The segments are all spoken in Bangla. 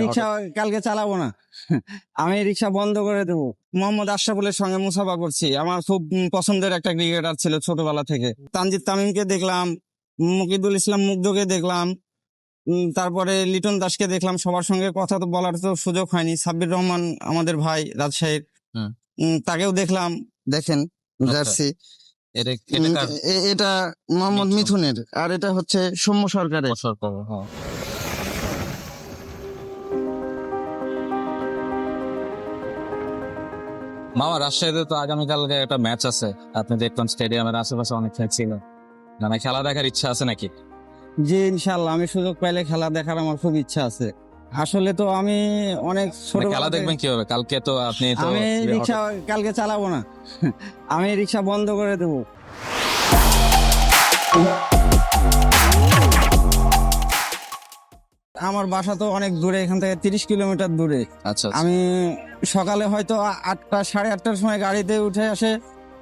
রিক্সা কালকে চালাবো না। আমি রিক্সা বন্ধ করে দেবো। মোহাম্মদ আশরাফুলের সঙ্গে মুসাফা করছি। আমার খুব পছন্দের একটা ক্রিকেটার ছিল ছোটবেলা থেকে। তানজিদ তামিমকে দেখলাম, মুকিদুল ইসলাম মুগ্ধকে দেখলাম, তারপরে লিটন দাসকে দেখলাম। সবার সঙ্গে কথা তো বলার তো সুযোগ হয়নি। সাব্বির রহমান আমাদের ভাই রাজশাহীর, তাকেও দেখলাম। দেখেন জার্সি, এটা মোহাম্মদ মিথুনের, আর এটা হচ্ছে সৌম্য সরকারের। মামা, রাজশাহীতে তো আগামীকালকে একটা ম্যাচ আছে, আপনি দেখলাম স্টেডিয়ামের আশেপাশে অনেক ফ্যান ছিল, মানে খেলা দেখার ইচ্ছা আছে নাকি? জি ইনশাল্লাহ, আমি সুযোগ পাইলে খেলা দেখার আমার খুব ইচ্ছা আছে। আসলে তো আমি অনেক ছোট খেলা দেখবেন কিভাবে? কালকে তো আপনি তো আমি রিক্সা কালকে চালাবো না। আমি রিক্সা বন্ধ করে দেবো। আমার বাসা তো অনেক দূরে, এখান থেকে 30 কিলোমিটার দূরে। আচ্ছা, আমি সকালে হয়তো 8টা 8:30টার সময় গাড়িতে উঠে আসে,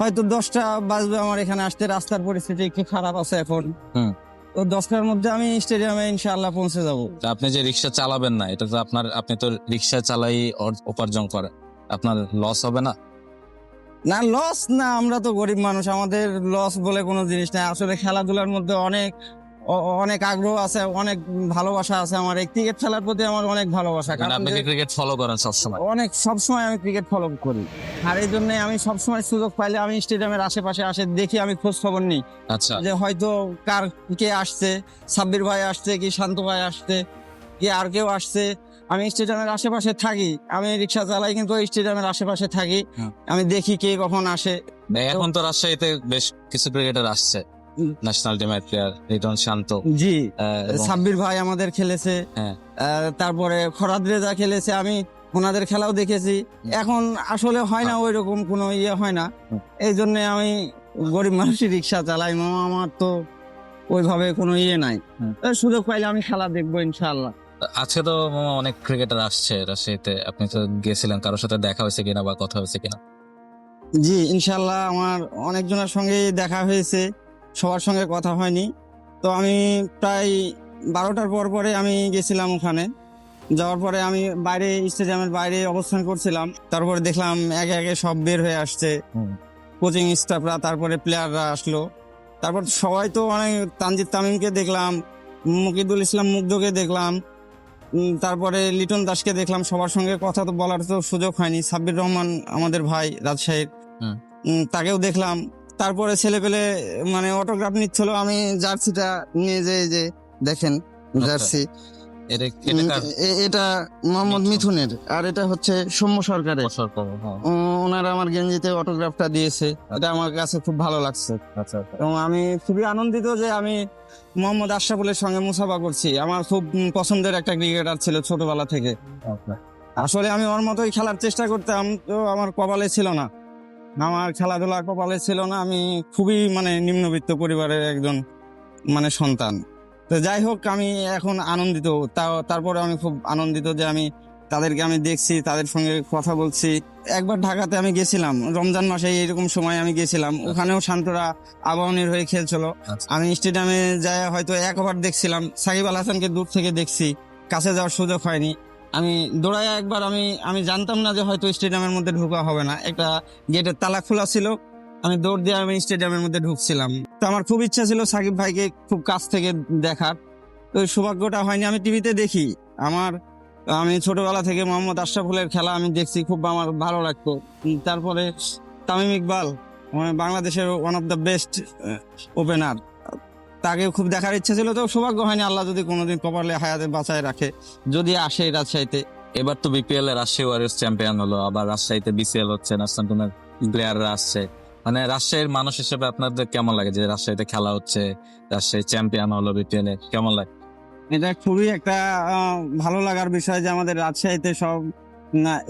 হয়তো 10টা বাজবে আমার এখানে আসতে। রাস্তার পরিস্থিতি একটু খারাপ আছে এখন। তো 10টার মধ্যে আমি স্টেডিয়ামে ইনশাআল্লাহ পৌঁছে যাবো। আপনি যে রিক্সা চালাবেন না, এটা তো আপনি তো রিক্সা চালাই উপার্জন করেন, আপনার লস হবে না? না লস না, আমরা তো গরিব মানুষ, আমাদের লস বলে কোনো জিনিস নাই। আসলে খেলাধুলার মধ্যে অনেক আগ্রহ আছে, অনেক ভালোবাসা আছে। আমার এই ক্রিকেট খেলার প্রতি আমার অনেক ভালোবাসা। কারণ আপনি ক্রিকেট ফলো করেন সবসময়? সবসময় আমি ক্রিকেট ফলো করি, আর এই জন্য আমি সবসময় সুযোগ পাইলে আমি স্টেডিয়ামের আশেপাশে আসে দেখি, আমি খোঁজ খবর নিই। আচ্ছা, যে হয়তো কে আসছে, সাব্বির ভাই আসছে কি শান্ত ভাই আসছে কি আর কেউ আসছে। আমি স্টেডিয়ামের আশেপাশে থাকি, আমি রিক্সা চালাই কিন্তু স্টেডিয়ামের আশেপাশে থাকি। আমি দেখি কে কখন আসে। এখন তো রাজশাহীতে বেশ কিছু ক্রিকেটার আসছে, ন্যাশনাল টিমের প্লেয়ার রিটন, শান্ত। জি, সাব্বির ভাই আমাদের খেলেছে, তারপরে ফরাদ রেজা খেলেছে, আমি ওনাদের খেলাও দেখেছি। এখন আসলে হয় না, ওই রকম কোনো ইয়ে হয় না। এই জন্য আমি গরিব মানুষই রিক্সা চালাই। মামা, আমার তো ওইভাবে কোনো ইয়ে নাই। সুযোগ পাইলে আমি খেলা দেখবো ইনশাআল্লাহ। আজকে তো মামা অনেক ক্রিকেটার আসছে রাজশাহীতে, আপনি তো গেছিলেন, কারোর সাথে দেখা হয়েছে কিনা বা কথা হয়েছে কিনা? জি ইনশাআল্লাহ, আমার অনেকজনের সঙ্গে দেখা হয়েছে, সবার সঙ্গে কথা হয়নি। তো আমি প্রায় 12টার পরে আমি গেছিলাম ওখানে। যাওয়ার পরে আমি বাইরে, স্টেডিয়ামের বাইরে অবস্থান করছিলাম। তারপরে দেখলাম একে একে সব বের হয়ে আসছে, কোচিং স্টাফরা, তারপরে প্লেয়াররা আসলো। তারপর সবাই তো অনেক, তানজিদ তামিমকে দেখলাম, মুকিদুল ইসলাম মুগ্ধকে দেখলাম, তারপরে লিটন দাসকে দেখলাম। সবার সঙ্গে কথা তো বলার তো সুযোগ হয়নি। সাব্বির রহমান আমাদের ভাই রাজশাহীর, তাকেও দেখলাম। তারপরে ছেলে পেলে মানে অটোগ্রাফ নিচ্ছিল। আমি জার্সিটা নিয়ে যে দেখেন জার্সি, এটা মোহাম্মদ মিথুনের, আর এটা হচ্ছে সৌম্য সরকারের। ওনারা আমার গেঞ্জিতে অটোগ্রাফটা দিয়েছে, এটা আমার কাছে খুব ভালো লাগছে। এবং আমি খুবই আনন্দিত যে আমি মোহাম্মদ আশরাফুলের সঙ্গে মুসাফা করছি। আমার খুব পছন্দের একটা ক্রিকেটার ছিল ছোটবেলা থেকে। আসলে আমি ওর মতোই খেলার চেষ্টা করতাম, তো আমার কপালে ছিল না, আমার খেলাধুলা কপালে ছিল না। আমি খুবই মানে নিম্নবিত্ত পরিবারের একজন মানে সন্তান। তো যাই হোক, আমি এখন আনন্দিত। তারপরে আমি খুব আনন্দিত যে তাদেরকে আমি দেখছি, তাদের সঙ্গে কথা বলছি। একবার ঢাকাতে আমি গেছিলাম রমজান মাসে, এইরকম সময় আমি গেছিলাম। ওখানেও শান্তরা আবাহনীর হয়ে খেলছিল। আমি স্টেডিয়ামে যাই হয়তো 1 ওভার দেখছিলাম। সাকিব আল হাসানকে দূর থেকে দেখছি, কাছে যাওয়ার সুযোগ হয়নি। আমি দৌড়ায় একবার, আমি জানতাম না যে হয়তো স্টেডিয়ামের মধ্যে ঢোকা হবে না, একটা গেটের তালা খোলা ছিল। আমি দৌড় দিয়ে আমি স্টেডিয়ামের মধ্যে ঢুকছিলাম। তো আমার খুব ইচ্ছা ছিল সাকিব ভাইকে খুব কাছ থেকে দেখার, তো সৌভাগ্যটা হয়নি। আমি টিভিতে দেখি, আমি ছোটবেলা থেকে মোহাম্মদ আশরাফুলের খেলা আমি দেখছি, খুব আমার ভালো লাগতো। তারপরে তামিম ইকবাল, বাংলাদেশের one of the best opener, তাকে খুব দেখার ইচ্ছা ছিল। তো সৌভাগ্য হয়নি, আল্লাহ যদি কোনোদিন কপালে হায়াতে বাঁচায় রাখে, যদি আসে রাজশাহীতে। এবার তো বিপিএল এ রাজশাহী ওয়ারিয়র্স চ্যাম্পিয়ন হলো, আবার রাজশাহীতে বিসিএল হচ্ছে, ন্যাশনাল টিমের প্লেয়াররা আসছে। মানে রাজশাহীর মানুষ হিসেবে আপনাদের কেমন লাগে যে রাজশাহীতে খেলা হচ্ছে, রাজশাহী চ্যাম্পিয়ন হলো বিপিএল এ, কেমন লাগে? এটা খুবই একটা ভালো লাগার বিষয় যে আমাদের রাজশাহীতে সব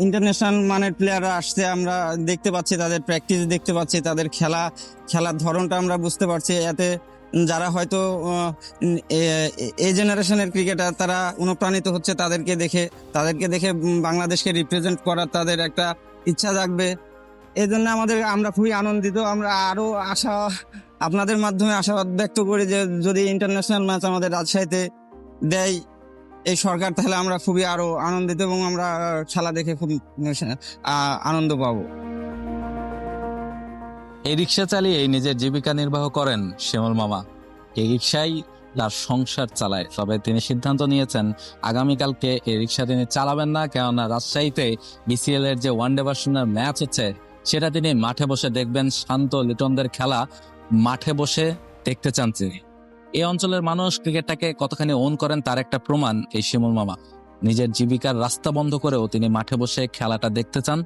ইন্টারন্যাশনাল মানের প্লেয়াররা আসছে। আমরা দেখতে পাচ্ছি, তাদের প্র্যাকটিস দেখতে পাচ্ছি, তাদের খেলার ধরনটা আমরা বুঝতে পারছি। এতে যারা হয়তো এই জেনারেশনের ক্রিকেটার, তারা অনুপ্রাণিত হচ্ছে তাদেরকে দেখে বাংলাদেশকে রিপ্রেজেন্ট করার তাদের একটা ইচ্ছা জাগবে। এই জন্য আমরা খুবই আনন্দিত। আমরা আরো আপনাদের মাধ্যমে আশাবাদ ব্যক্ত করি যে যদি ইন্টারন্যাশনাল ম্যাচ আমাদের রাজশাহীতে দেয়, এই সরকার, তাহলে আমরা খুবই আরো আনন্দিত এবং আমরা খেলা দেখে খুব আনন্দ পাবো। এই রিক্সা চালিয়ে নিজের জীবিকা নির্বাহ করেন শিমুল মামা। এই রিক্সাই তার সংসার চালায়। তবে তিনি সিদ্ধান্ত নিয়েছেন আগামীকালকে এই রিক্সা তিনি চালাবেন না, কেননা রাজশাহীতে বিসিএল এর যে ওয়ানডে ভার্সনের ম্যাচ হচ্ছে সেটা তিনি মাঠে বসে দেখবেন। শান্ত লিটনদের খেলা মাঠে বসে দেখতে চান তিনি। এই অঞ্চলের মানুষ ক্রিকেটটাকে কতখানি ওন করেন তার একটা প্রমাণ এই শিমুল মামা। নিজের জীবিকার রাস্তা বন্ধ করেও তিনি মাঠে বসে খেলাটা দেখতে চান,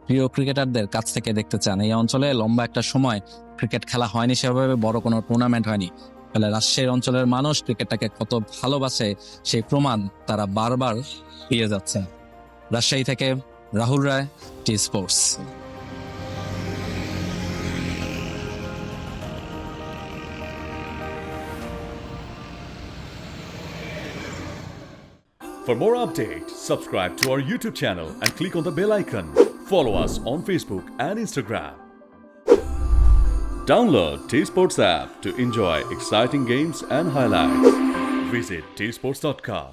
প্রিয় ক্রিকেটারদের কাছ থেকে দেখতে চান। এই অঞ্চলে লম্বা একটা সময় ক্রিকেট খেলা হয়নি, সেভাবে বড় কোনো টুর্নামেন্ট হয়নি। ফলে রাজশাহীর অঞ্চলের মানুষ ক্রিকেটটাকে কত ভালোবাসে সেই প্রমাণ তারা বারবার পেয়ে যাচ্ছে। রাজশাহী থেকে রাহুল রায়, T Sports. For more updates, subscribe to our YouTube channel and click on the bell icon. Follow us on Facebook and Instagram. Download T-Sports app to enjoy exciting games and highlights. Visit tsports.com.